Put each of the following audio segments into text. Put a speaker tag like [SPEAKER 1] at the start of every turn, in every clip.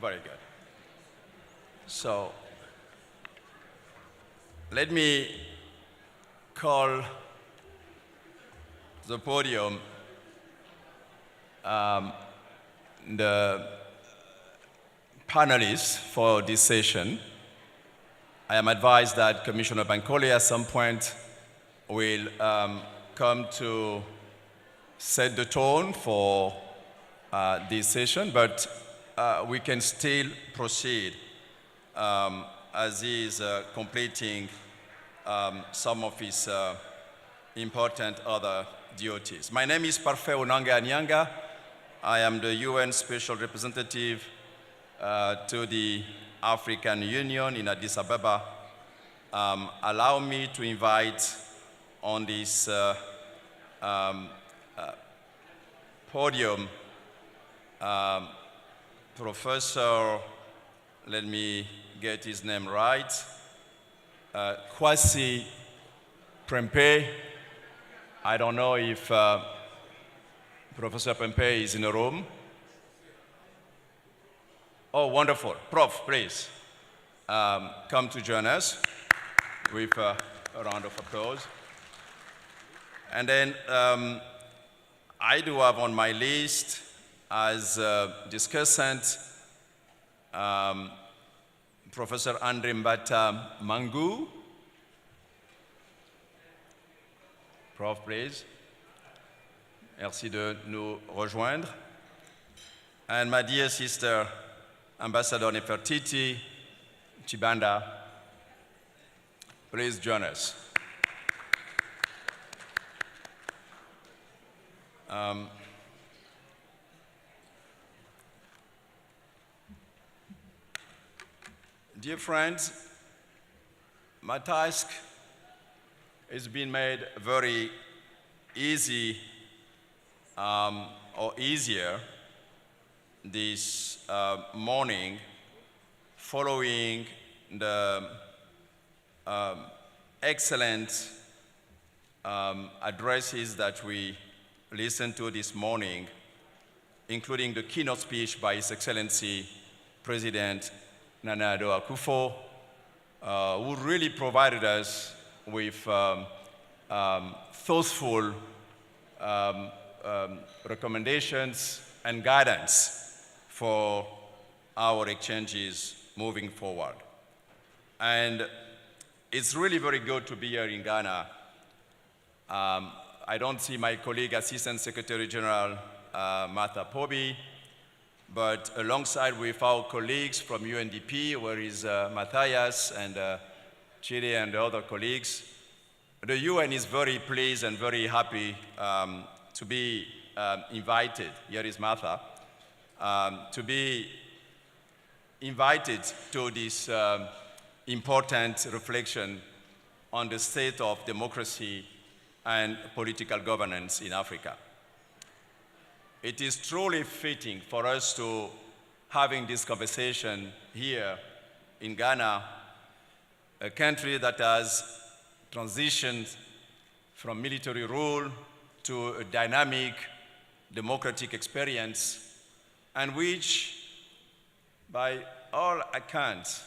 [SPEAKER 1] Very good. So, let me call the podium the panelists for this session. I am advised that Commissioner Bankole at some point will come to set the tone for this session, but we can still proceed as he is completing some of his important other duties. My name is Parfait Onanga Anyanga. I am the UN Special Representative to the African Union in Addis Ababa. Allow me to invite on this podium Professor, let me get his name right, Kwasi Prempeh. I don't know if Professor Prempeh is in the room. Oh, wonderful. Prof, please come to join us with a round of applause. And then I do have on my list as discussant Professor Andre Mbata Mangu. Prof, please. Merci de nous rejoindre. And my dear sister, Ambassador Nefertiti Chibanda, please join us. Dear friends, my task has been made very easy or easier this morning following the excellent addresses that we listened to this morning, including the keynote speech by His Excellency President Nana Addo Akufo, who really provided us with thoughtful recommendations and guidance for our exchanges moving forward. And it's really very good to be here in Ghana. I don't see my colleague, Assistant Secretary General Martha Pobi, but alongside with our colleagues from UNDP, where is Matthias and Chile and the other colleagues, the UN is very pleased and very happy to be invited, here is Martha, to be invited to this important reflection on the state of democracy and political governance in Africa. It is truly fitting for us to having this conversation here in Ghana, a country that has transitioned from military rule to a dynamic democratic experience, and which, by all accounts,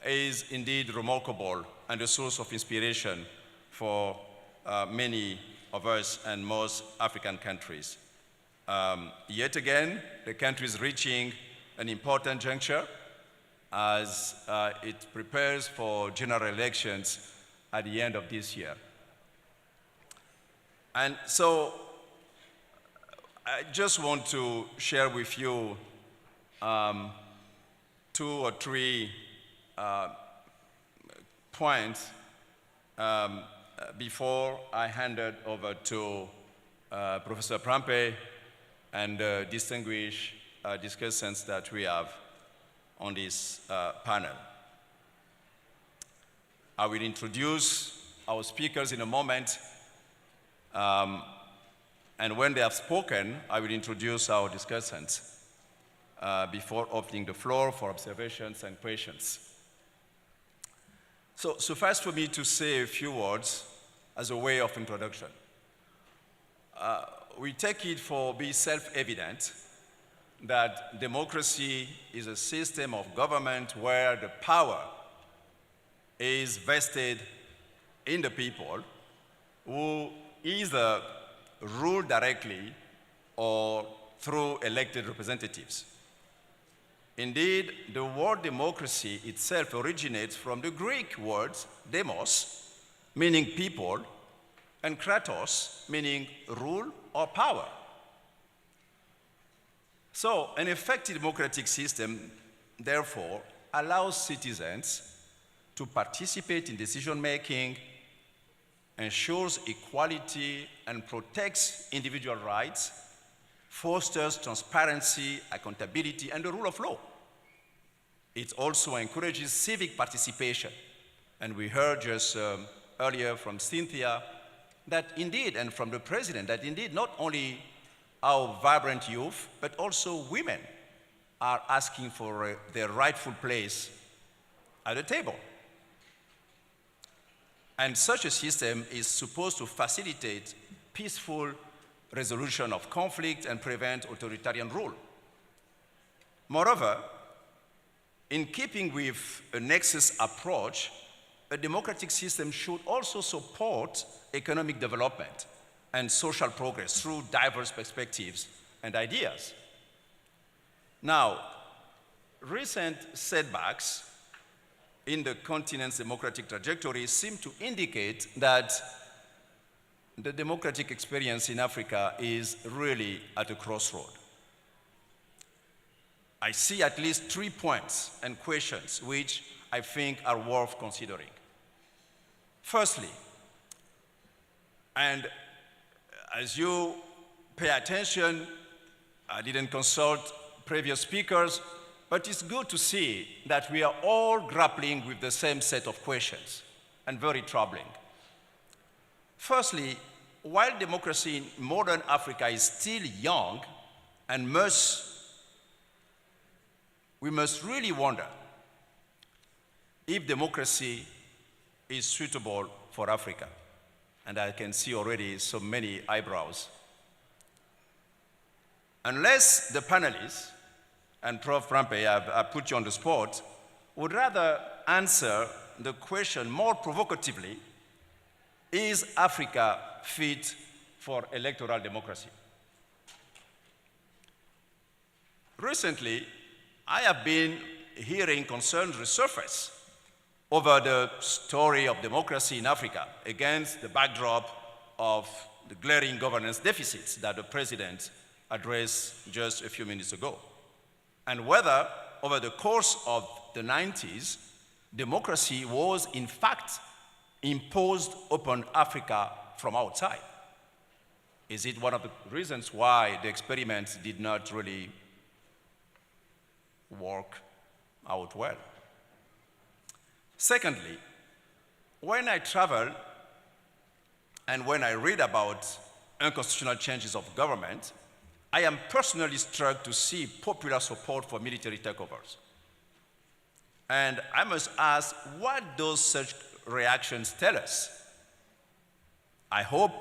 [SPEAKER 1] is indeed remarkable and a source of inspiration for many of us and most African countries. Yet again, the country is reaching an important juncture as it prepares for general elections at the end of this year. And so I just want to share with you 2 or 3 points before I hand it over to Professor Prempeh and distinguished discussants that we have on this panel. I will introduce our speakers in a moment, and when they have spoken, I will introduce our discussants before opening the floor for observations and questions. So suffice for me to say a few words as a way of introduction. We take it for be self-evident that democracy is a system of government where the power is vested in the people who either rule directly or through elected representatives. Indeed, the word democracy itself originates from the Greek words demos, meaning people, and kratos, meaning rule or power. So, an effective democratic system, therefore, allows citizens to participate in decision-making, ensures equality and protects individual rights, fosters transparency, accountability, and the rule of law. It also encourages civic participation. And we heard just earlier from Cynthia that indeed, and from the President, that indeed not only our vibrant youth, but also women are asking for their rightful place at the table. And such a system is supposed to facilitate peaceful resolution of conflict and prevent authoritarian rule. Moreover, in keeping with a nexus approach, a democratic system should also support economic development and social progress through diverse perspectives and ideas. Now, recent setbacks in the continent's democratic trajectory seem to indicate that the democratic experience in Africa is really at a crossroad. I see at least 3 points and questions which I think are worth considering. Firstly, and as you pay attention, I didn't consult previous speakers, but it's good to see that we are all grappling with the same set of questions, and very troubling. Firstly, while democracy in modern Africa is still young and we must really wonder if democracy is suitable for Africa. And I can see already so many eyebrows. Unless the panelists, and Prof. Rampe, I put you on the spot, would rather answer the question more provocatively, is Africa fit for electoral democracy? Recently, I have been hearing concerns resurface over the story of democracy in Africa against the backdrop of the glaring governance deficits that the President addressed just a few minutes ago, and whether over the course of the 90s, democracy was in fact imposed upon Africa from outside. Is it one of the reasons why the experiment did not really work out well? Secondly, when I travel and when I read about unconstitutional changes of government, I am personally struck to see popular support for military takeovers. And I must ask, what do such reactions tell us? I hope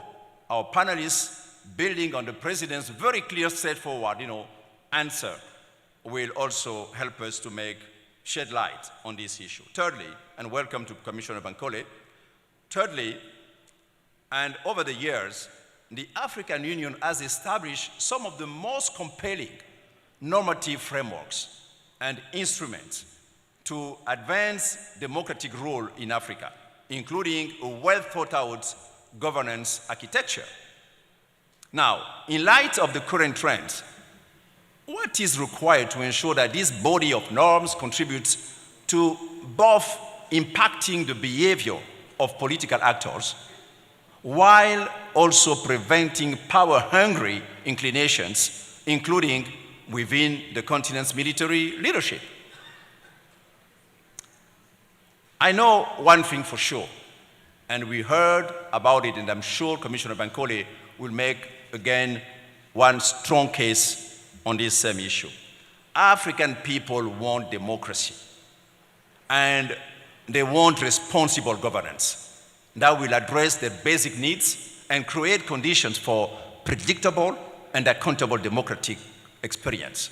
[SPEAKER 1] our panelists, building on the President's very clear, straightforward answer, will also help us to shed light on this issue. Thirdly, and welcome to Commissioner Bankole. Thirdly, and over the years, the African Union has established some of the most compelling normative frameworks and instruments to advance democratic rule in Africa, including a well-thought-out governance architecture. Now, in light of the current trends, what is required to ensure that this body of norms contributes to both impacting the behavior of political actors while also preventing power-hungry inclinations, including within the continent's military leadership? I know one thing for sure, and we heard about it, and I'm sure Commissioner Bankole will make again one strong case on this same issue. African people want democracy, and they want responsible governance that will address their basic needs and create conditions for predictable and accountable democratic experience.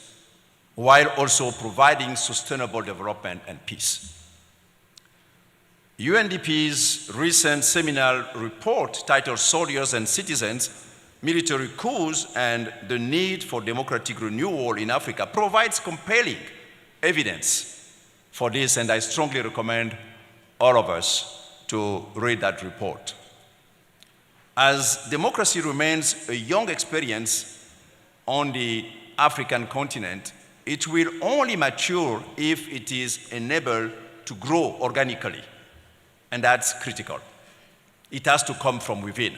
[SPEAKER 1] while also providing sustainable development and peace. UNDP's recent seminal report titled Soldiers and Citizens, Military Coups and the Need for Democratic Renewal in Africa provides compelling evidence for this, and I strongly recommend all of us to read that report. As democracy remains a young experience on the African continent, it will only mature if it is enabled to grow organically, and that's critical. It has to come from within.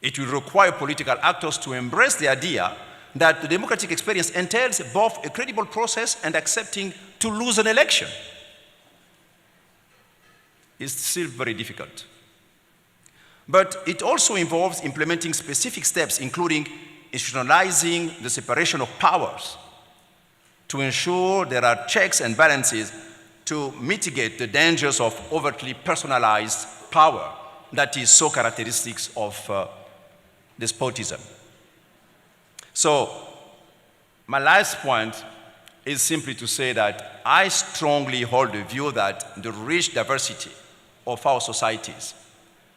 [SPEAKER 1] It will require political actors to embrace the idea that the democratic experience entails both a credible process and accepting to lose an election. It's still very difficult. But it also involves implementing specific steps, including institutionalizing the separation of powers to ensure there are checks and balances to mitigate the dangers of overtly personalized power that is so characteristic of despotism. So, my last point is simply to say that I strongly hold the view that the rich diversity of our societies,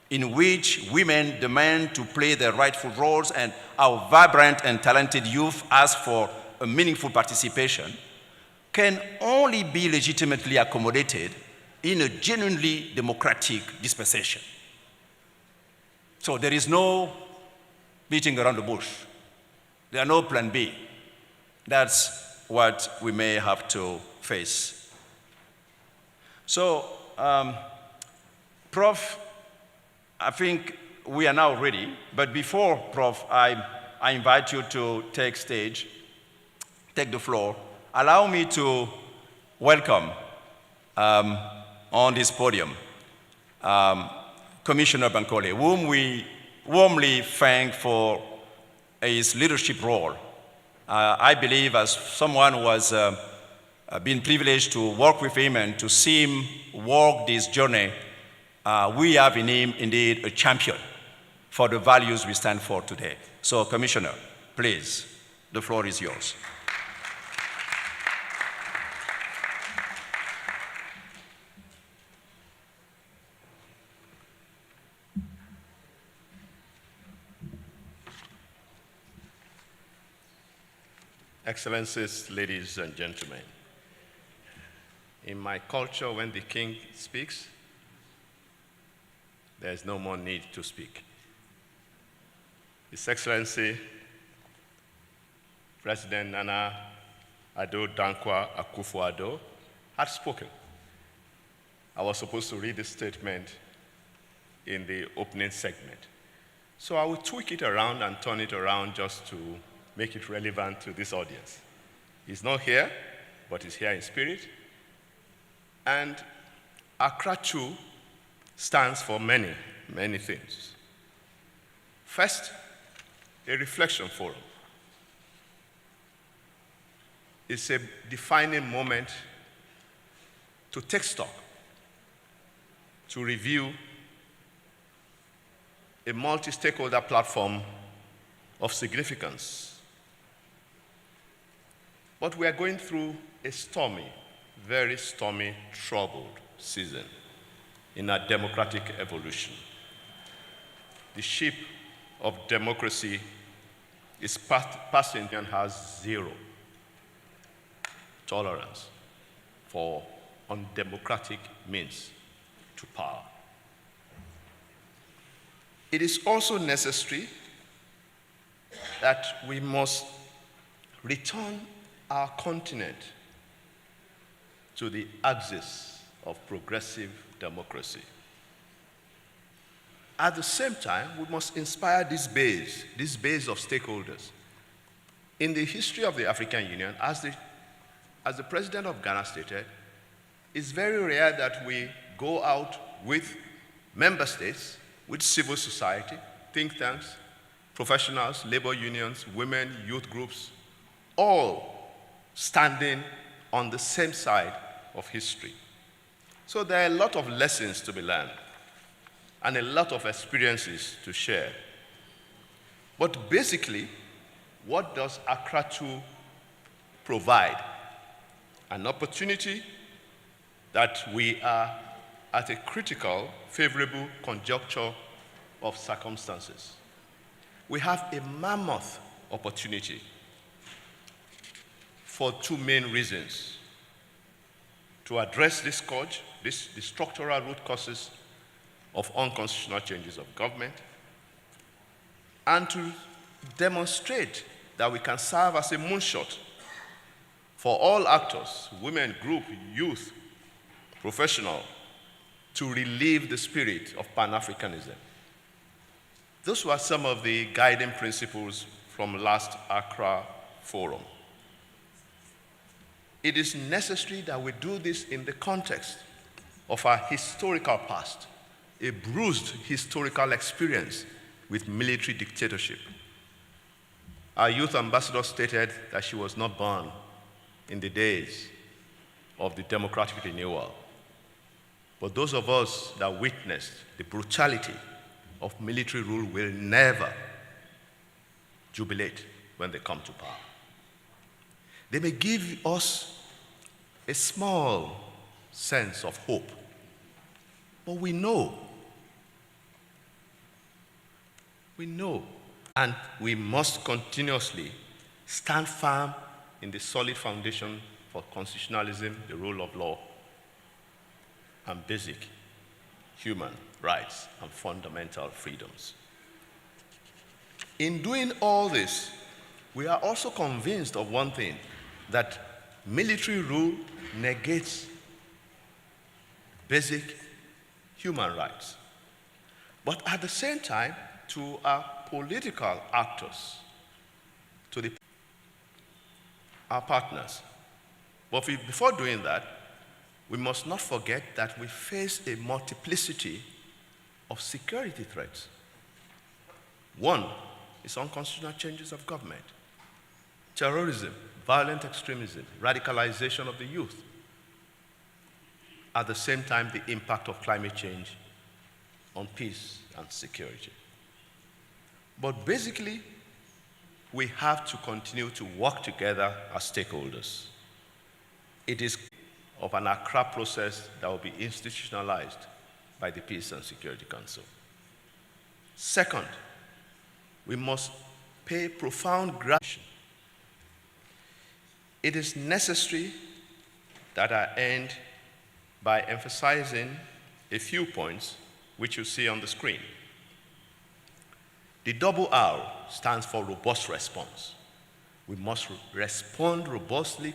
[SPEAKER 1] in which women demand to play their rightful roles and our vibrant and talented youth ask for a meaningful participation, can only be legitimately accommodated in a genuinely democratic dispensation. So there is no beating around the bush. There are no plan B. That's what we may have to face. So, Prof, I think we are now ready, but before, Prof, I invite you to take the floor. Allow me to welcome on this podium Commissioner Bankole, whom we warmly thank for his leadership role. I believe, as someone who has been privileged to work with him and to see him walk this journey, we have in him indeed a champion for the values we stand for today. So, Commissioner, please, the floor is yours.
[SPEAKER 2] Excellencies, ladies and gentlemen, in my culture, when the king speaks, there's no more need to speak. His Excellency, President Nana Addo Dankwa Akufo-Addo had spoken. I was supposed to read this statement in the opening segment. So I will tweak it around and turn it around just to make it relevant to this audience. He's not here, but he's here in spirit. And Accra too stands for many, many things. First, a reflection forum. It's a defining moment to take stock, to review a multi-stakeholder platform of significance. But we are going through a stormy, very stormy, troubled season in our democratic evolution. The ship of democracy is passing and has zero tolerance for undemocratic means to power. It is also necessary that we must return our continent to the axis of progressive democracy. At the same time, we must inspire this base of stakeholders. In the history of the African Union, as the president of Ghana stated, it's very rare that we go out with member states, with civil society, think tanks, professionals, labor unions, women, youth groups, all standing on the same side of history. So there are a lot of lessons to be learned and a lot of experiences to share. But basically, what does Accra 2 provide an opportunity that we are at a critical, favorable conjuncture of circumstances. We have a mammoth opportunity for two main reasons: to address this scourge, the structural root causes of unconstitutional changes of government, and to demonstrate that we can serve as a moonshot for all actors, women, group, youth, professional, to relieve the spirit of Pan-Africanism. Those were some of the guiding principles from last Accra Forum. It is necessary that we do this in the context of our historical past, a bruised historical experience with military dictatorship. Our youth ambassador stated that she was not born in the days of the democratic renewal. But those of us that witnessed the brutality of military rule will never jubilate when they come to power. They may give us a small sense of hope, but we know, and we must continuously stand firm in the solid foundation for constitutionalism, the rule of law, and basic human rights and fundamental freedoms. In doing all this, we are also convinced of one thing, that military rule negates basic human rights. But at the same time, to our political actors, to our partners. But before doing that, we must not forget that we face a multiplicity of security threats. One is unconstitutional changes of government, terrorism, violent extremism, radicalization of the youth. At the same time, the impact of climate change on peace and security. But basically, we have to continue to work together as stakeholders. It is of an Accra process that will be institutionalized by the Peace and Security Council. Second, we must pay profound gratitude. It is necessary that I end by emphasizing a few points which you see on the screen. The double R stands for robust response. We must respond robustly.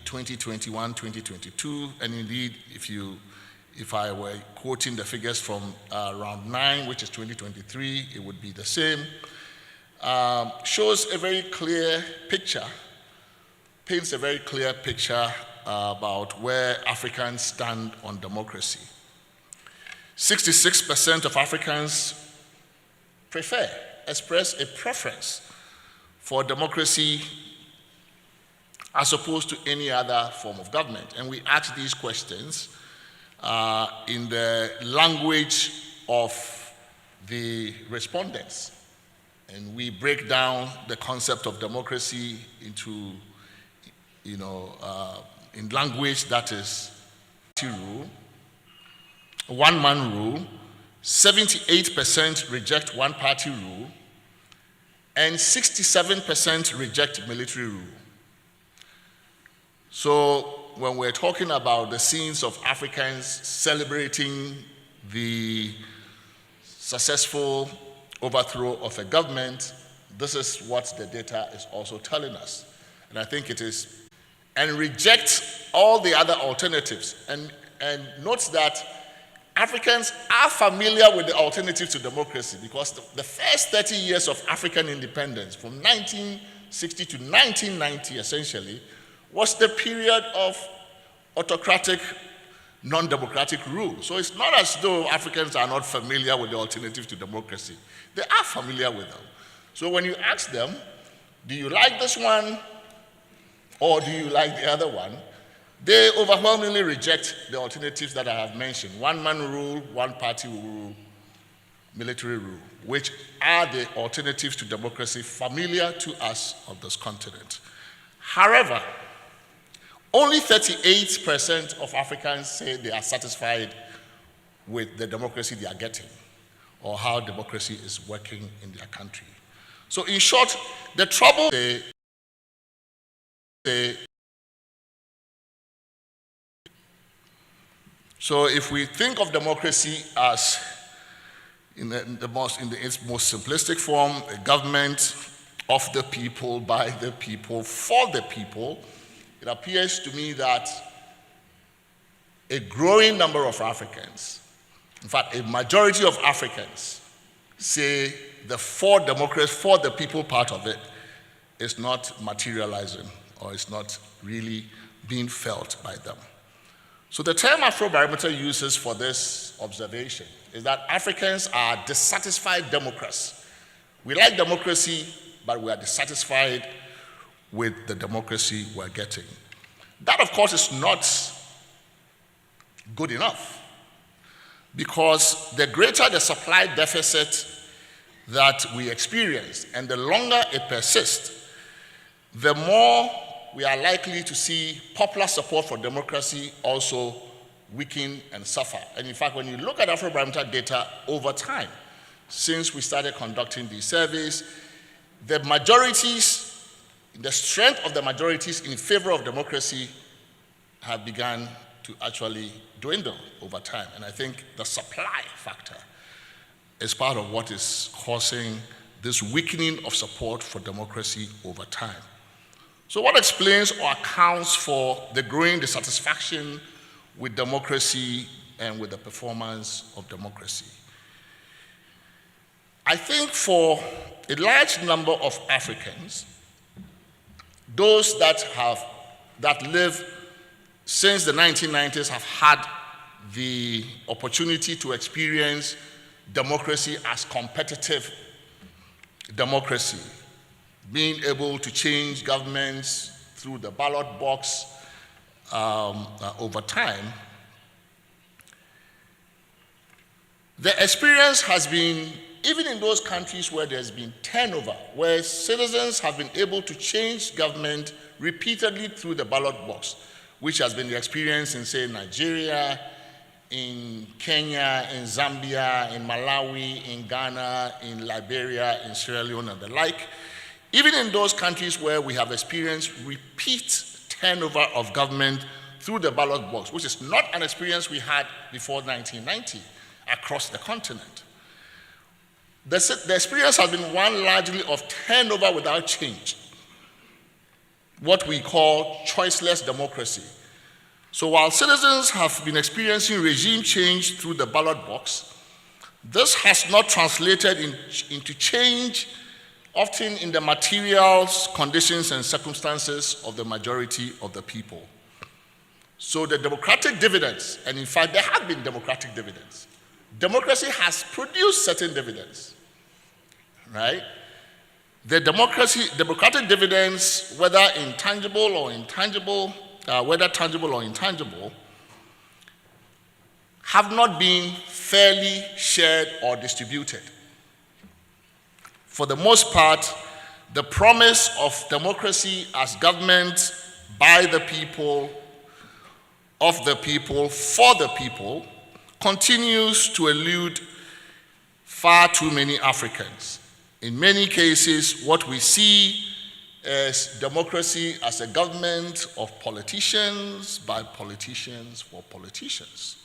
[SPEAKER 3] 2021, 2022, and indeed, if I were quoting the figures from round 9, which is 2023, it would be the same. Shows a very clear picture, paints a very clear picture about where Africans stand on democracy. 66% of Africans express a preference for democracy as opposed to any other form of government. And we ask these questions in the language of the respondents. And we break down the concept of democracy into, in language that is rule, one-man rule, 78% reject one-party rule, and 67% reject military rule. So when we're talking about the scenes of Africans celebrating the successful overthrow of a government, this is what the data is also telling us. And I think it is, and reject all the other alternatives. And note that Africans are familiar with the alternative to democracy, because the first 30 years of African independence, from 1960 to 1990 essentially, was the period of autocratic, non-democratic rule. So it's not as though Africans are not familiar with the alternative to democracy. They are familiar with them. So when you ask them, do you like this one or do you like the other one, they overwhelmingly reject the alternatives that I have mentioned: one-man rule, one-party rule, military rule. which are the alternatives to democracy familiar to us of this continent. However, only 38% of Africans say they are satisfied with the democracy they are getting or how democracy is working in their country. So in short, the trouble so if we think of democracy as in its most simplistic form, a government of the people, by the people, for the people, it appears to me that a growing number of Africans, in fact, a majority of Africans, say the for democracy, for the people part of it is not materializing or is not really being felt by them. So the term Afrobarometer uses for this observation is that Africans are dissatisfied democrats. We like democracy, but we are dissatisfied with the democracy we're getting. That, of course, is not good enough, because the greater the supply deficit that we experience and the longer it persists, the more we are likely to see popular support for democracy also weaken and suffer. And in fact, when you look at Afrobarometer data over time, since we started conducting these surveys, the majorities, the strength of the majorities in favor of democracy have begun to actually dwindle over time. And I think the supply factor is part of what is causing this weakening of support for democracy over time. So what explains or accounts for the growing dissatisfaction with democracy and with the performance of democracy? I think for a large number of Africans, those that live since the 1990s have had the opportunity to experience democracy as competitive democracy, being able to change governments through the ballot box over time. The experience has been, even in those countries where there's been turnover, where citizens have been able to change government repeatedly through the ballot box, which has been the experience in, say, Nigeria, in Kenya, in Zambia, in Malawi, in Ghana, in Liberia, in Sierra Leone, and the like. Even in those countries where we have experienced repeat turnover of government through the ballot box, which is not an experience we had before 1990 across the continent. The experience has been one largely of turnover without change, what we call choiceless democracy. So while citizens have been experiencing regime change through the ballot box, this has not translated into change, often in the materials, conditions, and circumstances of the majority of the people. So the democratic dividends, and in fact there have been democratic dividends, democracy has produced certain dividends, right? The democratic dividends, whether tangible or intangible, have not been fairly shared or distributed. For the most part, the promise of democracy as government by the people, of the people, for the people, continues to elude far too many Africans. In many cases, what we see is democracy as a government of politicians, by politicians, for politicians,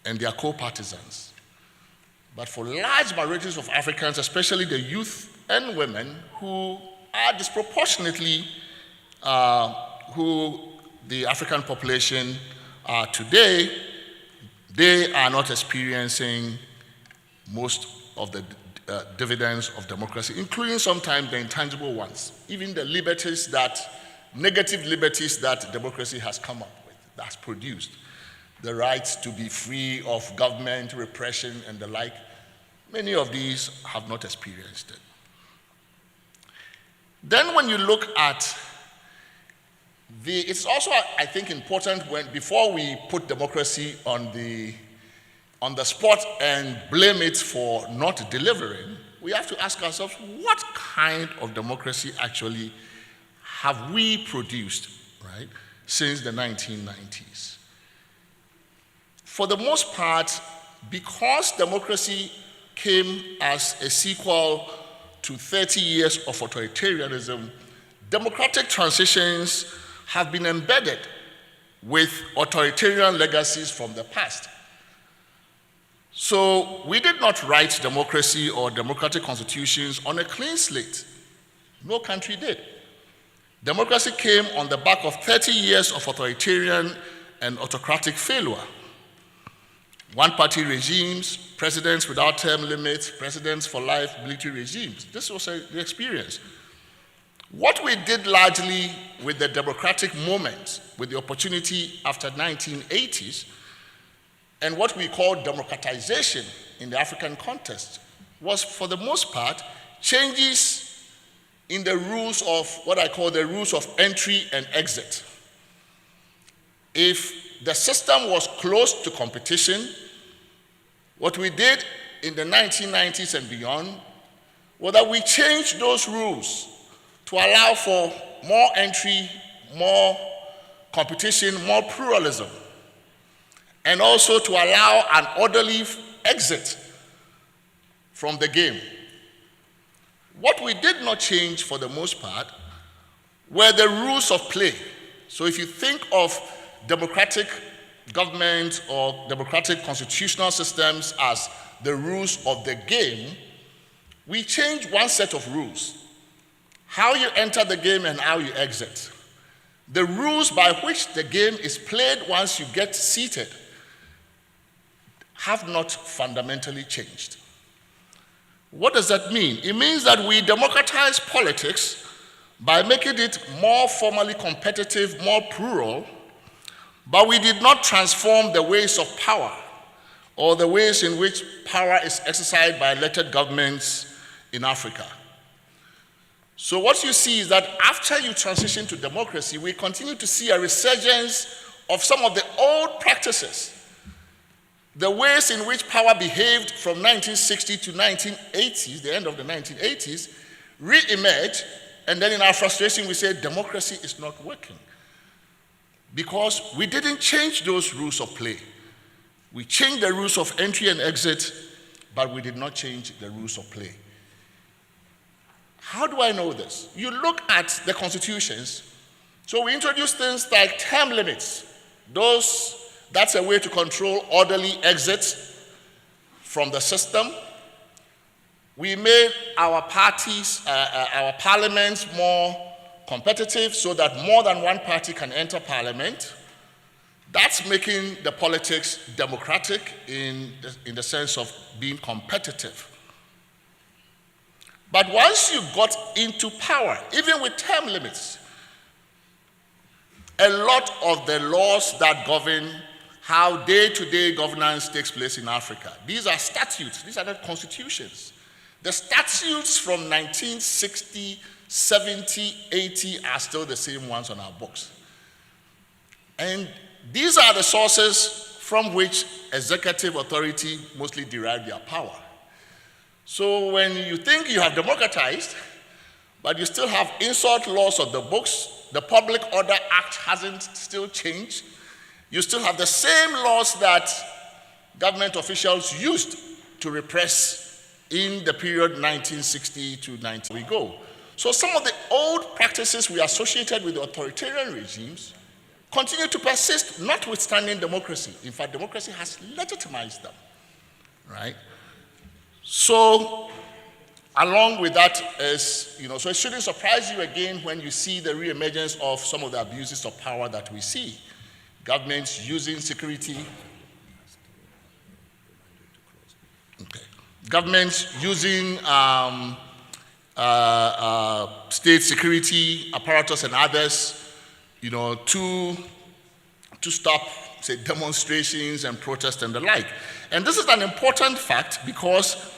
[SPEAKER 3] and their co-partisans. But for large majorities of Africans, especially the youth and women who are disproportionately who the African population are today, they are not experiencing most of the dividends of democracy, including sometimes the intangible ones, even the liberties negative liberties that democracy has come up with, that's produced. The right to be free of government repression and the like, many of these have not experienced it. Then when you look at it's also, I think, important before we put democracy on the on the spot and blame it for not delivering, we have to ask ourselves, what kind of democracy actually have we produced, right, since the 1990s? For the most part, because democracy came as a sequel to 30 years of authoritarianism, democratic transitions have been embedded with authoritarian legacies from the past. So we did not write democracy or democratic constitutions on a clean slate. No country did. Democracy came on the back of 30 years of authoritarian and autocratic failure. One-party regimes, presidents without term limits, presidents for life, military regimes. This was the experience. What we did largely with the democratic moment, with the opportunity after 1980s, and what we call democratization in the African context, was for the most part changes in the rules of what I call the rules of entry and exit. If the system was closed to competition, what we did in the 1990s and beyond was that we changed those rules to allow for more entry, more competition, more pluralism, and also to allow an orderly exit from the game. What we did not change for the most part were the rules of play. So if you think of democratic government or democratic constitutional systems as the rules of the game, we changed one set of rules: how you enter the game and how you exit. The rules by which the game is played once you get seated have not fundamentally changed. What does that mean? It means that we democratize politics by making it more formally competitive, more plural, but we did not transform the ways of power or the ways in which power is exercised by elected governments in Africa. So what you see is that after you transition to democracy, we continue to see a resurgence of some of the old practices. The ways in which power behaved from 1960 to 1980s, the end of the 1980s, re-emerge, and then in our frustration we say democracy is not working. Because we didn't change those rules of play. We changed the rules of entry and exit, but we did not change the rules of play. How do I know this? You look at the constitutions. So we introduced things like term limits. That's a way to control orderly exits from the system. We made our parties, our parliaments more competitive so that more than one party can enter parliament. That's making the politics democratic in the sense of being competitive. But once you got into power, even with term limits, a lot of the laws that govern how day-to-day governance takes place in Africa, these are statutes, these are not constitutions. The statutes from 1960, 70, 80 are still the same ones on our books. And these are the sources from which executive authority mostly derive their power. So when you think you have democratized, but you still have insult laws of the books, the Public Order Act hasn't still changed, you still have the same laws that government officials used to repress in the period 1960 to 90 we go. So some of the old practices we associated with authoritarian regimes continue to persist, notwithstanding democracy. In fact, democracy has legitimized them, right? So along with that is, so it shouldn't surprise you again when you see the reemergence of some of the abuses of power that we see. Governments using security. Okay. Governments using state security apparatus and others, to stop, say, demonstrations and protests and the like. And this is an important fact because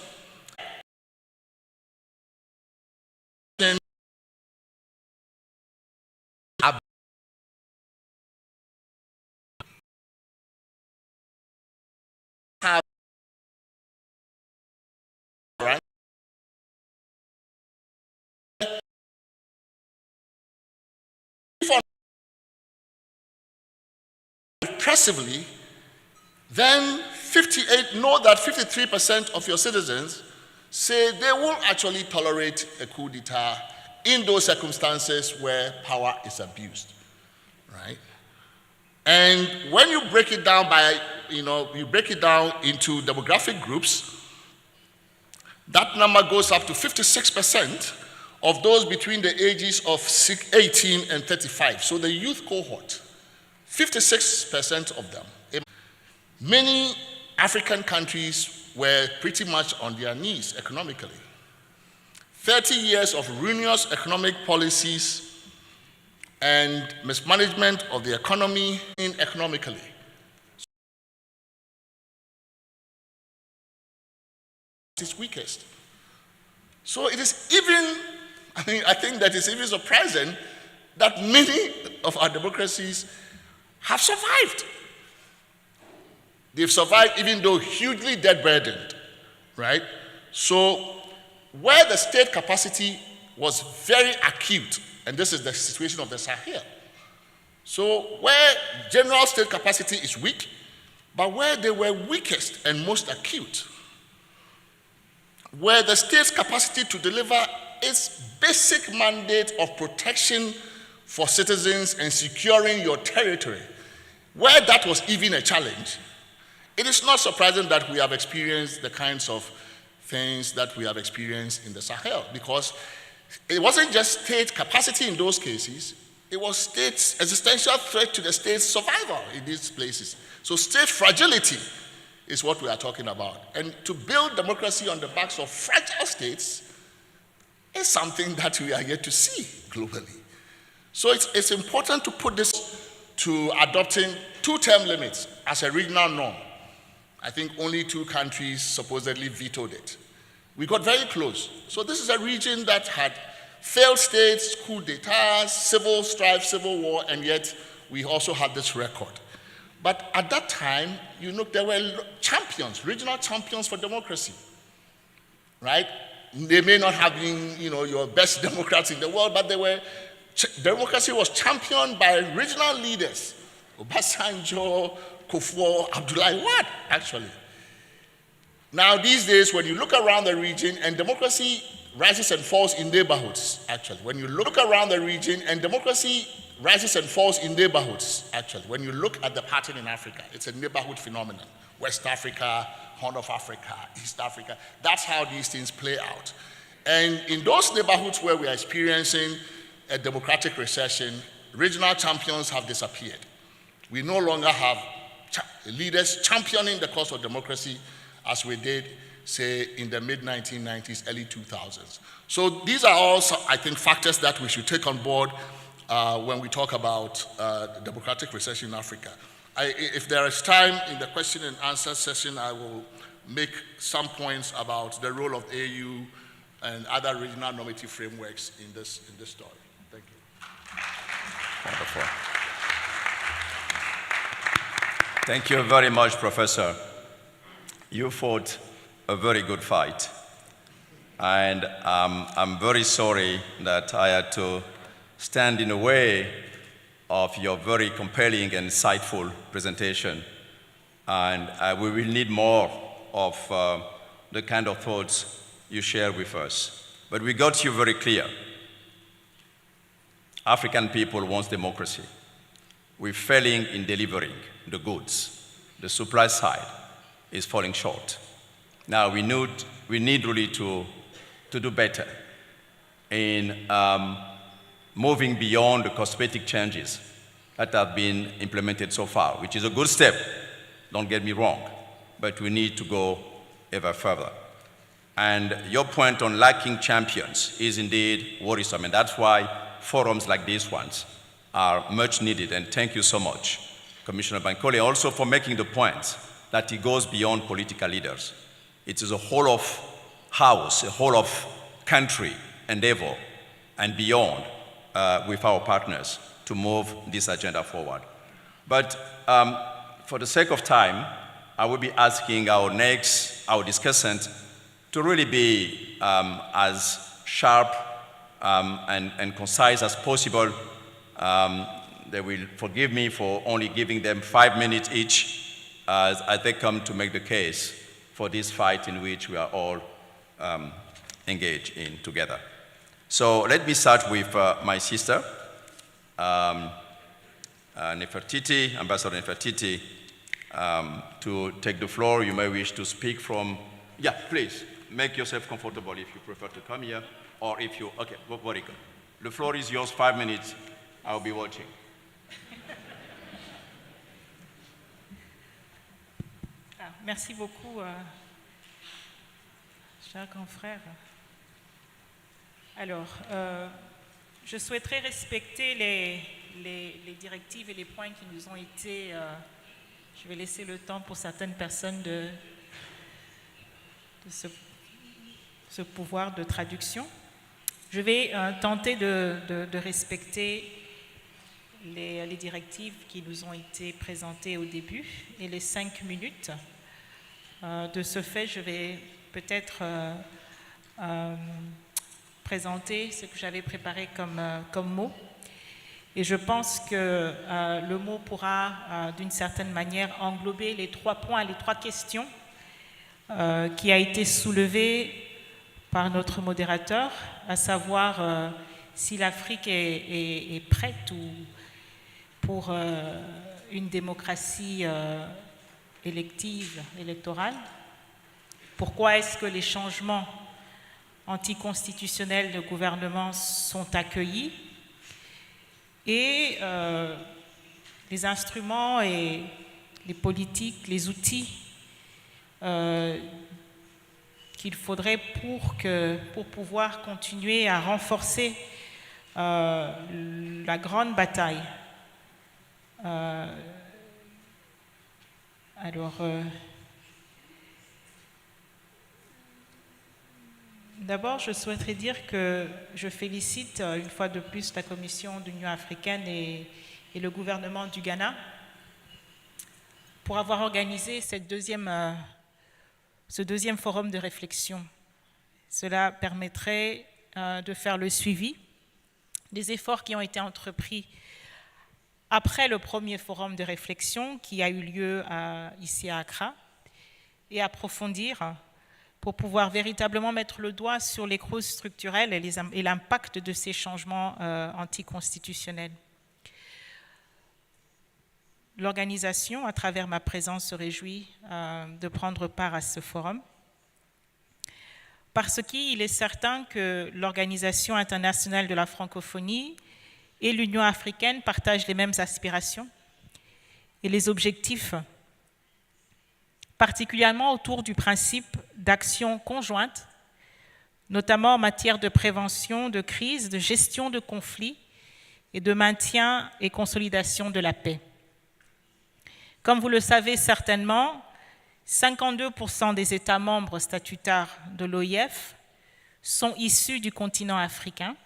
[SPEAKER 3] have impressively, then know that 53% of your citizens say they will actually tolerate a coup d'etat in those circumstances where power is abused, right? And when you break it down you break it down into demographic groups, that number goes up to 56% of those between the ages of 18 and 35. So the youth cohort, 56% of them. Many African countries were pretty much on their knees economically. 30 years of ruinous economic policies and mismanagement of the economy economically. Its weakest. So it is even, I think that it's even surprising that many of our democracies have survived. They've survived even though hugely debt burdened, right? So where the state capacity was very acute, and this is the situation of the Sahel. So where general state capacity is weak, but where they were weakest and most acute, where the state's capacity to deliver its basic mandate of protection for citizens and securing your territory, where that was even a challenge, it is not surprising that we have experienced the kinds of things that we have experienced in the Sahel, because it wasn't just state capacity in those cases, it was state's existential threat to the state's survival in these places. So state fragility is what we are talking about. And to build democracy on the backs of fragile states is something that we are yet to see globally. So it's important to put this to adopting two-term limits as a regional norm. I think only 2 countries supposedly vetoed it. We got very close. So this is a region that had failed states, coup d'etats, civil strife, civil war, and yet we also had this record. But at that time, there were champions, regional champions for democracy, right? They may not have been, your best Democrats in the world, but democracy was championed by regional leaders, Obasanjo, Kufuor, Abdoulaye Wade, actually. Now, these days, when you look around the region, and democracy rises and falls in neighborhoods, actually. When you look around the region, and democracy rises and falls in neighborhoods, actually. When you look at the pattern in Africa, it's a neighborhood phenomenon. West Africa, Horn of Africa, East Africa, that's how these things play out. And in those neighborhoods where we are experiencing a democratic recession, regional champions have disappeared. We no longer have leaders championing the cause of democracy as we did, say, in the mid-1990s, early 2000s. So these are also, I think, factors that we should take on board when we talk about democratic recession in Africa. If there is time in the question and answer session, I will make some points about the role of AU and other regional normative frameworks in this story. Thank you.
[SPEAKER 1] Wonderful. Thank you very much, Professor. You fought a very good fight. And I'm very sorry that I had to stand in the way of your very compelling and insightful presentation. And we will need more of the kind of thoughts you share with us. But we got you very clear. African people want democracy. We're failing in delivering the goods. The supply side is falling short. Now we need really to do better in moving beyond the cosmetic changes that have been implemented so far, which is a good step, don't get me wrong, but we need to go ever further. And your point on lacking champions is indeed worrisome, and that's why forums like these ones are much needed, and thank you so much, Commissioner Bankole, also for making the point that it goes beyond political leaders. It is a whole of house, a whole of country endeavor and beyond with our partners to move this agenda forward. But for the sake of time, I will be asking our discussant to really be as sharp and concise as possible they will forgive me for only giving them 5 minutes each as they come to make the case for this fight in which we are all engaged in together. So let me start with my sister, Nefertiti, Ambassador Nefertiti, to take the floor. You may wish to speak from, yeah, please, make yourself comfortable if you prefer to come here, or if you, okay, very good. The floor is yours, 5 minutes, I'll be watching.
[SPEAKER 4] Merci beaucoup, chers confrères. Alors, je souhaiterais respecter les directives et les points qui nous ont été... je vais laisser le temps pour certaines personnes de ce pouvoir de traduction. Je vais tenter de respecter les directives qui nous ont été présentées au début et les 5 minutes. De ce fait, je vais peut-être présenter ce que j'avais préparé comme mot. Et je pense que le mot pourra, d'une certaine manière, englober les 3 points, les 3 questions qui a été soulevée par notre modérateur, à savoir si l'Afrique est prête pour une démocratie électorale. Pourquoi est-ce que les changements anticonstitutionnels de gouvernement sont accueillis et les instruments et les politiques, les outils qu'il faudrait pour pouvoir continuer à renforcer la grande bataille. D'abord, je souhaiterais dire que je félicite une fois de plus la Commission de l'Union africaine et le gouvernement du Ghana pour avoir organisé ce deuxième forum de réflexion. Cela permettrait de faire le suivi des efforts qui ont été entrepris après le premier forum de réflexion qui a eu lieu ici à Accra et approfondir pour pouvoir véritablement mettre le doigt sur les causes structurelles et l'impact de ces changements anticonstitutionnels. L'organisation, à travers ma présence, se réjouit de prendre part à ce forum parce qu'il est certain que l'Organisation internationale de la francophonie et l'Union africaine partagent les mêmes aspirations et les objectifs, particulièrement autour du principe d'action conjointe, notamment en matière de prévention de crise, de gestion de conflits et de maintien et consolidation de la paix. Comme vous le savez certainement, 52% des États membres statutaires de l'OIF sont issus du continent africain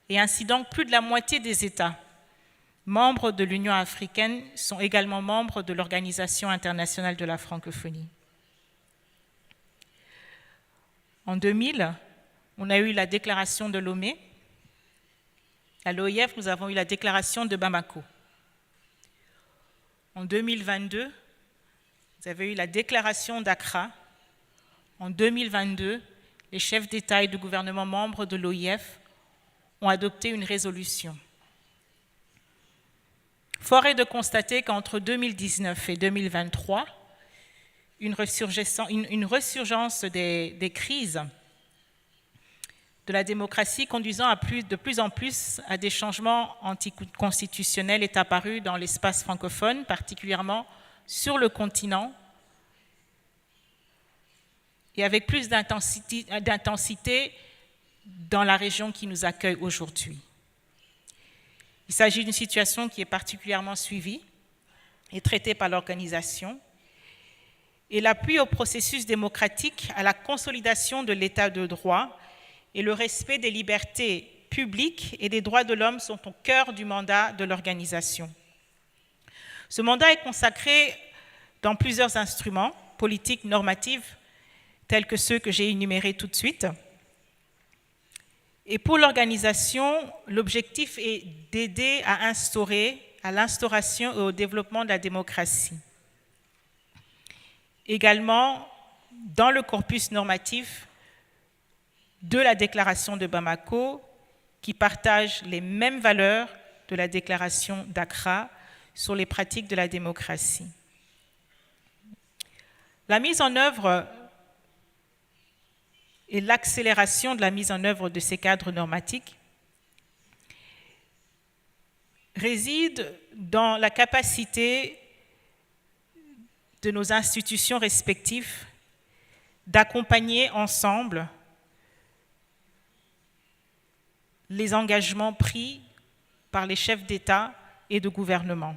[SPEAKER 4] et ainsi donc plus de la moitié des États membres de l'Union africaine sont également membres de l'Organisation internationale de la francophonie. En 2000, on a eu la déclaration de Lomé. À l'OIF, nous avons eu la déclaration de Bamako. En 2022, vous avez eu la déclaration d'Accra. En 2022, les chefs d'État et de gouvernement membres de l'OIF ont adopté une résolution. Fort est de constater qu'entre 2019 et 2023, une ressurgence des crises de la démocratie conduisant de plus en plus à des changements anticonstitutionnels est apparue dans l'espace francophone, particulièrement sur le continent, et avec plus d'intensité dans la région qui nous accueille aujourd'hui. Il s'agit d'une situation qui est particulièrement suivie et traitée par l'organisation, et l'appui au processus démocratique, à la consolidation de l'état de droit et le respect des libertés publiques et des droits de l'homme sont au cœur du mandat de l'organisation. Ce mandat est consacré dans plusieurs instruments politiques normatifs, tels que ceux que j'ai énumérés tout de suite, Et pour l'organisation, l'objectif est d'aider à l'instauration et au développement de la démocratie. Également, dans le corpus normatif de la déclaration de Bamako, qui partage les mêmes valeurs de la déclaration d'Accra sur les pratiques de la démocratie. La mise en œuvre et l'accélération de la mise en œuvre de ces cadres normatifs réside dans la capacité de nos institutions respectives d'accompagner ensemble les engagements pris par les chefs d'État et de gouvernement.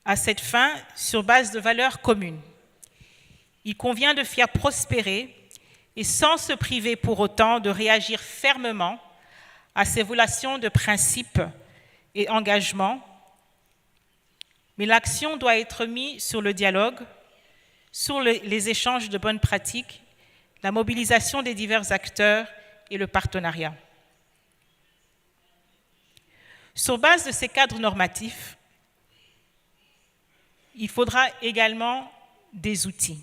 [SPEAKER 4] À cette fin, sur base de valeurs communes, il convient de faire prospérer et sans se priver pour autant de réagir fermement à ces violations de principes et engagements, mais l'action doit être mise sur le dialogue, sur les échanges de bonnes pratiques, la mobilisation des divers acteurs et le partenariat. Sur base de ces cadres normatifs, il faudra également des outils.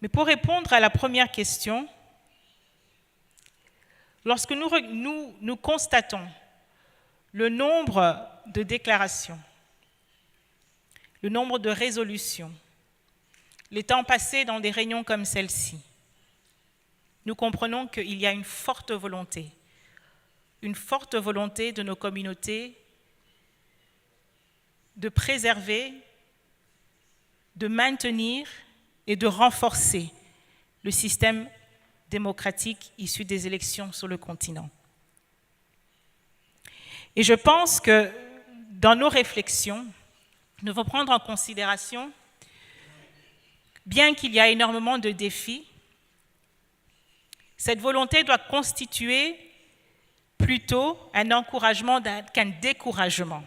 [SPEAKER 4] Mais pour répondre à la première question, lorsque nous constatons le nombre de déclarations, le nombre de résolutions, les temps passés dans des réunions comme celle-ci, nous comprenons qu'il y a une forte volonté de nos communautés de préserver, de maintenir et de renforcer le système démocratique issu des élections sur le continent. Et je pense que dans nos réflexions, nous devons prendre en considération, bien qu'il y a énormément de défis, cette volonté doit constituer plutôt un encouragement qu'un découragement.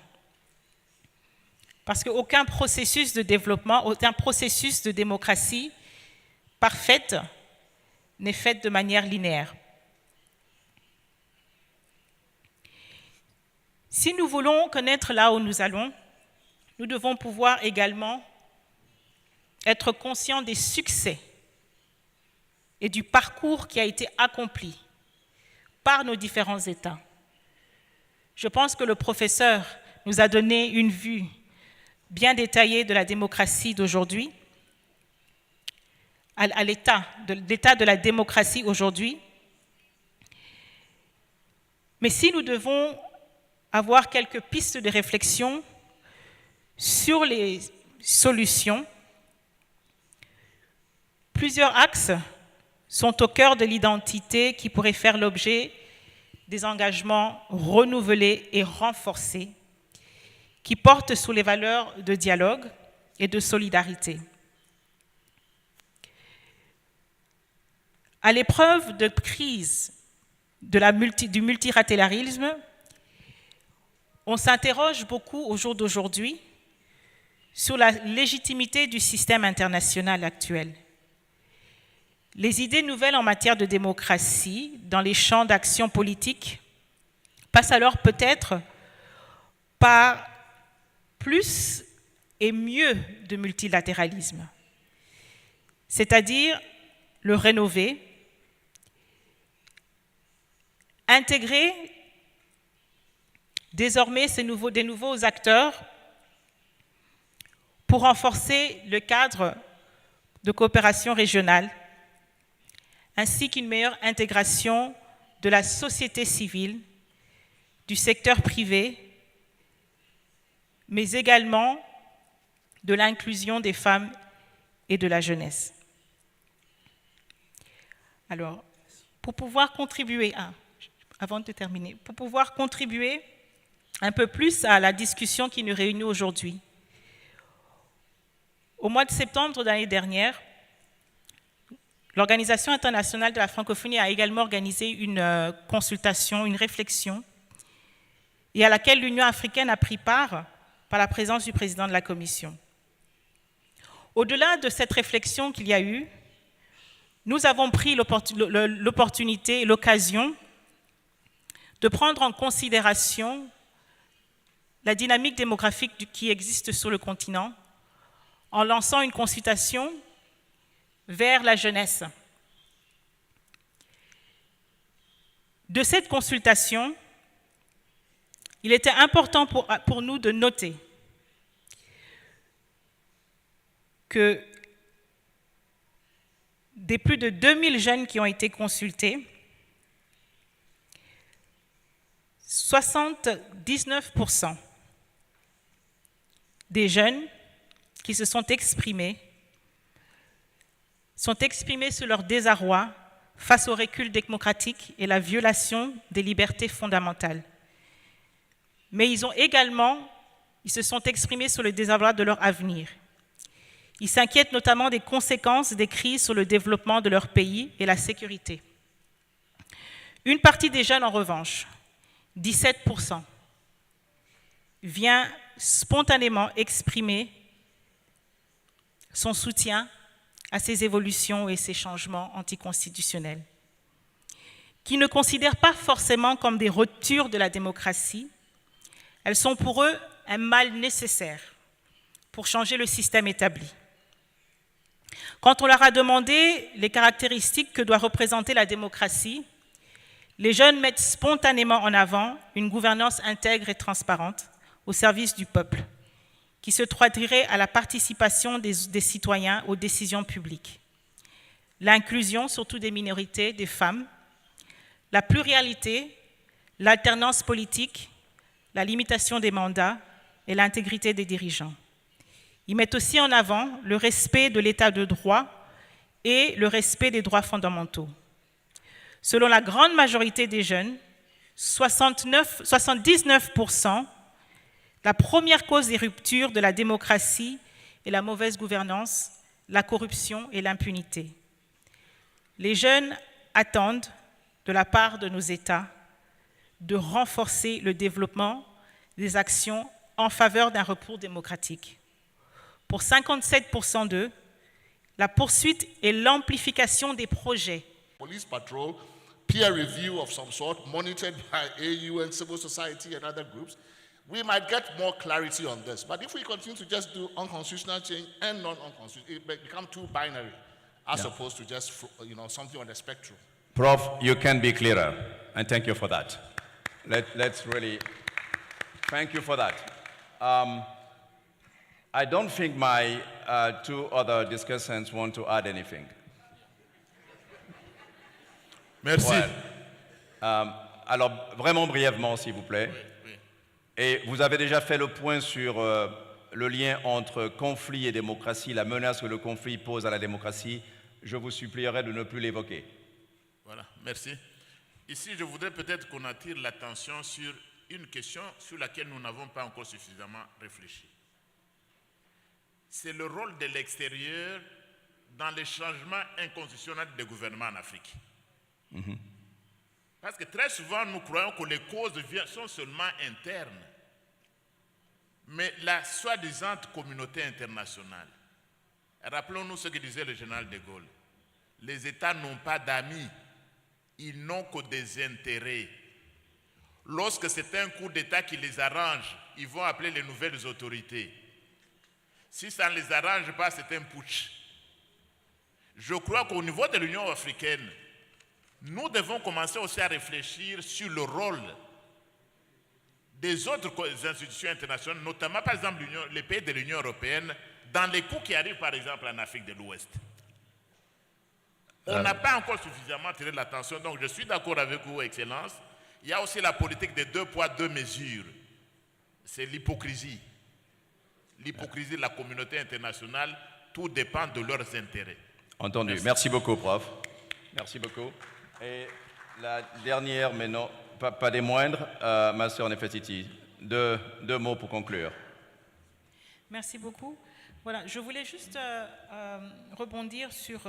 [SPEAKER 4] Parce qu'aucun processus de développement, aucun processus de démocratie parfaite n'est fait de manière linéaire. Si nous voulons connaître là où nous allons, nous devons pouvoir également être conscients des succès et du parcours qui a été accompli par nos différents États. Je pense que le professeur nous a donné une vue bien détaillée de la démocratie d'aujourd'hui, à l'état de la démocratie aujourd'hui. Mais si nous devons avoir quelques pistes de réflexion sur les solutions, plusieurs axes sont au cœur de l'identité qui pourrait faire l'objet des engagements renouvelés et renforcés qui portent sur les valeurs de dialogue et de solidarité. À l'épreuve de crise du multilatéralisme, on s'interroge beaucoup au jour d'aujourd'hui sur la légitimité du système international actuel. Les idées nouvelles en matière de démocratie dans les champs d'action politique passent alors peut-être par plus et mieux de multilatéralisme, c'est-à-dire le rénover, intégrer désormais des nouveaux acteurs pour renforcer le cadre de coopération régionale, ainsi qu'une meilleure intégration de la société civile, du secteur privé, mais également de l'inclusion des femmes et de la jeunesse. Alors, pour pouvoir contribuer, avant de terminer, pour pouvoir contribuer un peu plus à la discussion qui nous réunit aujourd'hui, au mois de septembre de l'année dernière, l'Organisation internationale de la francophonie a également organisé une consultation, une réflexion, et à laquelle l'Union africaine a pris part par la présence du président de la Commission. Au-delà de cette réflexion qu'il y a eu, nous avons pris l'opportunité, l'occasion de prendre en considération la dynamique démographique qui existe sur le continent en lançant une consultation vers la jeunesse. De cette consultation, il était important pour nous de noter que des plus de 2000 jeunes qui ont été consultés, 79% des jeunes qui se sont exprimés sur leur désarroi face au recul démocratique et la violation des libertés fondamentales. Mais ils se sont exprimés sur le désarroi de leur avenir. Ils s'inquiètent notamment des conséquences des crises sur le développement de leur pays et la sécurité. Une partie des jeunes, en revanche, 17%, vient spontanément exprimer son soutien à ces évolutions et ces changements anticonstitutionnels, qui ne considèrent pas forcément comme des ruptures de la démocratie. Elles sont pour eux un mal nécessaire pour changer le système établi. Quand on leur a demandé les caractéristiques que doit représenter la démocratie, les jeunes mettent spontanément en avant une gouvernance intègre et transparente au service du peuple, qui se traduirait à la participation des citoyens aux décisions publiques, l'inclusion surtout des minorités, des femmes, la pluralité, l'alternance politique, la limitation des mandats et l'intégrité des dirigeants. Ils mettent aussi en avant le respect de l'état de droit et le respect des droits fondamentaux. Selon la grande majorité des jeunes, 79%, la première cause des ruptures de la démocratie est la mauvaise gouvernance, la corruption et l'impunité. Les jeunes attendent de la part de nos États de renforcer le développement des actions en faveur d'un recours démocratique. Pour 57% d'eux, la poursuite et l'amplification des projets.
[SPEAKER 3] Police patrol, peer review of some sort, monitored by AU and civil society and other groups, we might get more clarity on this. But if we continue to just do unconstitutional change and non-unconstitutional, it may become too binary as opposed to just something on the spectrum.
[SPEAKER 1] Prof, you can be clearer, and thank you for that. Let's really thank you for that. I don't think my two other discussants want to add anything.
[SPEAKER 3] Merci.
[SPEAKER 1] Ouais. Alors, vraiment brièvement, s'il vous plaît.
[SPEAKER 3] Oui.
[SPEAKER 1] Et vous avez déjà fait le point sur le lien entre conflit et démocratie, la menace que le conflit pose à la démocratie. Je vous supplierai de ne plus l'évoquer.
[SPEAKER 5] Voilà, merci. Ici, je voudrais peut-être qu'on attire l'attention sur une question sur laquelle nous n'avons pas encore suffisamment réfléchi. C'est le rôle de l'extérieur dans les changements inconstitutionnels des gouvernements en Afrique. Parce que très souvent, nous croyons que les causes sont seulement internes. Mais la soi-disant communauté internationale, rappelons-nous ce que disait le général de Gaulle, les États n'ont pas d'amis, ils n'ont que des intérêts. Lorsque c'est un coup d'État qui les arrange, ils vont appeler les nouvelles autorités. Si ça ne les arrange pas, c'est un putsch. Je crois qu'au niveau de l'Union africaine, nous devons commencer aussi à réfléchir sur le rôle des autres institutions internationales, notamment par exemple les pays de l'Union européenne, dans les coups qui arrivent par exemple en Afrique de l'Ouest. On n'a pas encore suffisamment tiré l'attention, donc je suis d'accord avec vous, Excellence. Il y a aussi la politique des 2 poids, 2 mesures. C'est l'hypocrisie. L'hypocrisie de la communauté internationale, tout dépend de leurs intérêts.
[SPEAKER 1] Entendu. Merci beaucoup, prof. Merci beaucoup. Et la dernière, mais non, pas des moindres, ma sœur Nefertiti. Deux mots pour conclure.
[SPEAKER 4] Merci beaucoup. Voilà, je voulais juste rebondir sur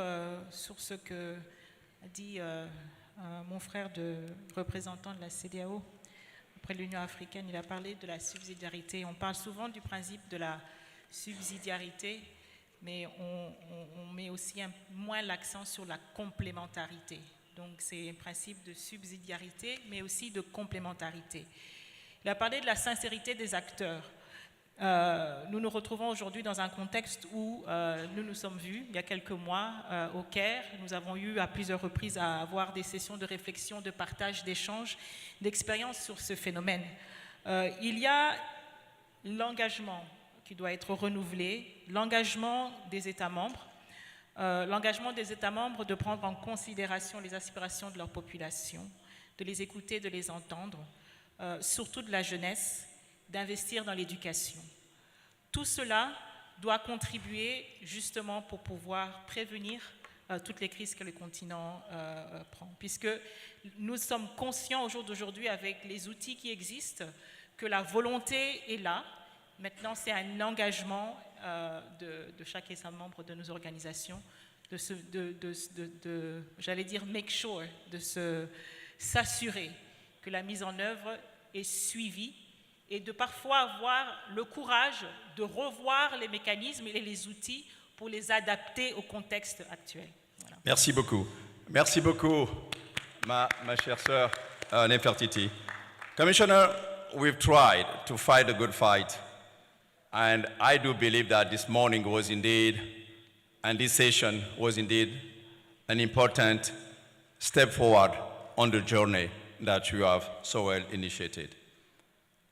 [SPEAKER 4] ce que a dit mon frère représentant de la CEDEAO auprès de l'Union africaine. Il a parlé de la subsidiarité. On parle souvent du principe de la subsidiarité mais on met aussi moins l'accent sur la complémentarité. Donc c'est un principe de subsidiarité, mais aussi de complémentarité. Il a parlé de la sincérité des acteurs. Nous nous retrouvons aujourd'hui dans un contexte où nous nous sommes vus il y a quelques mois au Caire. Nous avons eu à plusieurs reprises à avoir des sessions de réflexion, de partage, d'échange, d'expérience sur ce phénomène. Il y a l'engagement qui doit être renouvelé, l'engagement des États membres, de prendre en considération les aspirations de leur population, de les écouter, de les entendre, surtout de la jeunesse, d'investir dans l'éducation. Tout cela doit contribuer justement pour pouvoir prévenir toutes les crises que le continent prend, puisque nous sommes conscients au jour d'aujourd'hui avec les outils qui existent que la volonté est là. Maintenant, c'est un engagement de chaque État membre de nos organisations j'allais dire, make sure, de s'assurer que la mise en œuvre est suivie et de parfois avoir le courage de revoir les mécanismes et les outils pour les adapter au contexte actuel. Voilà.
[SPEAKER 1] Merci beaucoup. Merci beaucoup, ma chère sœur Nefertiti. Commissioner, we've tried to fight a good fight. And I do believe that this morning was indeed, and this session was indeed an important step forward on the journey that you have so well initiated.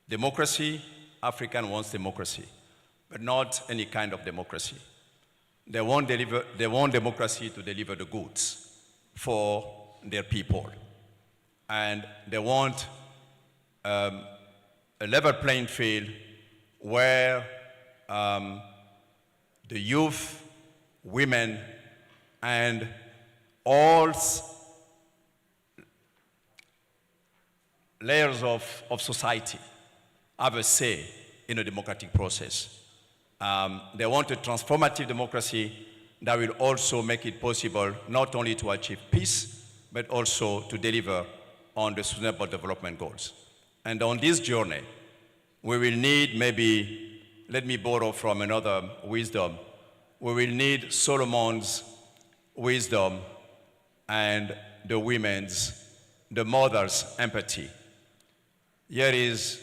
[SPEAKER 1] Democracy, African wants democracy, but not any kind of democracy. They want democracy to deliver the goods for their people. And they want a level playing field where the youth, women, and all layers of society have a say in a democratic process. They want a transformative democracy that will also make it possible not only to achieve peace, but also to deliver on the Sustainable Development Goals. And on this journey, we will need maybe, let me borrow from another wisdom, we will need Solomon's wisdom and the women's, the mother's empathy. Here is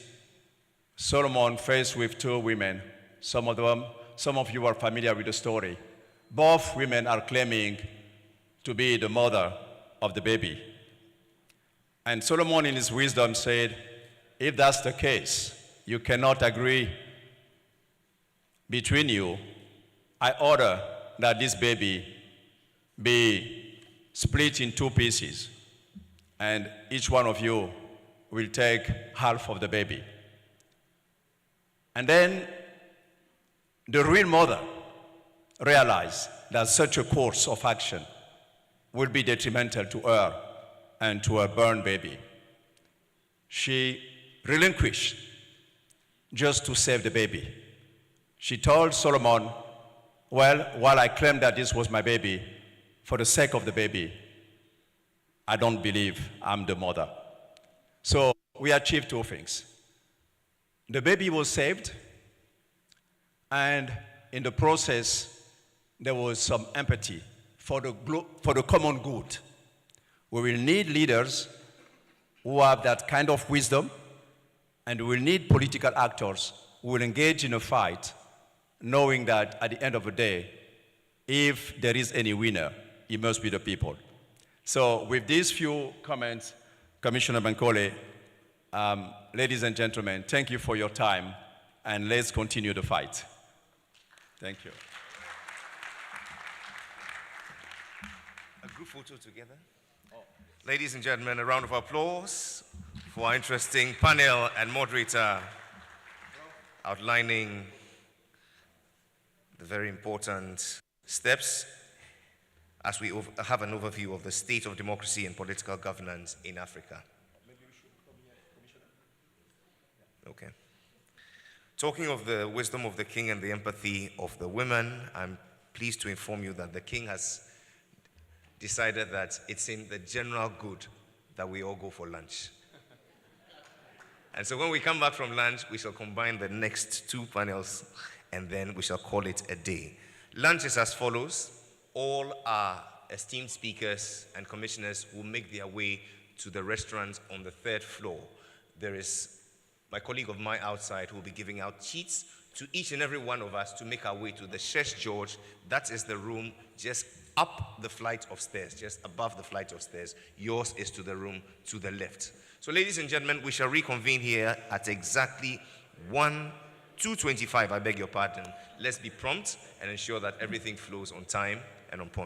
[SPEAKER 1] Solomon faced with two women. Some of you are familiar with the story. Both women are claiming to be the mother of the baby. And Solomon in his wisdom said, if that's the case, you cannot agree between you, I order that this baby be split in two pieces, and each one of you will take half of the baby. And then the real mother realized that such a course of action would be detrimental to her and to her born baby. She relinquished just to save the baby. She told Solomon, well, while I claim that this was my baby, for the sake of the baby, I don't believe I'm the mother. So we achieved two things. The baby was saved, and in the process, there was some empathy for the common good. We will need leaders who have that kind of wisdom, and we will need political actors who will engage in a fight, knowing that at the end of the day, if there is any winner, it must be the people. So with these few comments, Commissioner Bankole, ladies and gentlemen, thank you for your time, and let's continue the fight. Thank you.
[SPEAKER 6] A group photo together. Ladies and gentlemen, a round of applause for our interesting panel and moderator outlining the very important steps as we have an overview of the state of democracy and political governance in Africa. Okay. Talking of the wisdom of the king and the empathy of the women, I'm pleased to inform you that the king has decided that it's in the general good that we all go for lunch. And so when we come back from lunch, we shall combine the next two panels, and then we shall call it a day. Lunch is as follows. All our esteemed speakers and commissioners will make their way to the restaurant on the 3rd floor. There is my colleague of mine outside who will be giving out cheats to each and every one of us to make our way to the Shesh George. That is the room just up the flight of stairs, just above the flight of stairs. Yours is to the room to the left. So ladies and gentlemen, we shall reconvene here at exactly 2:25, I beg your pardon. Let's be prompt and ensure that everything flows on time and on point.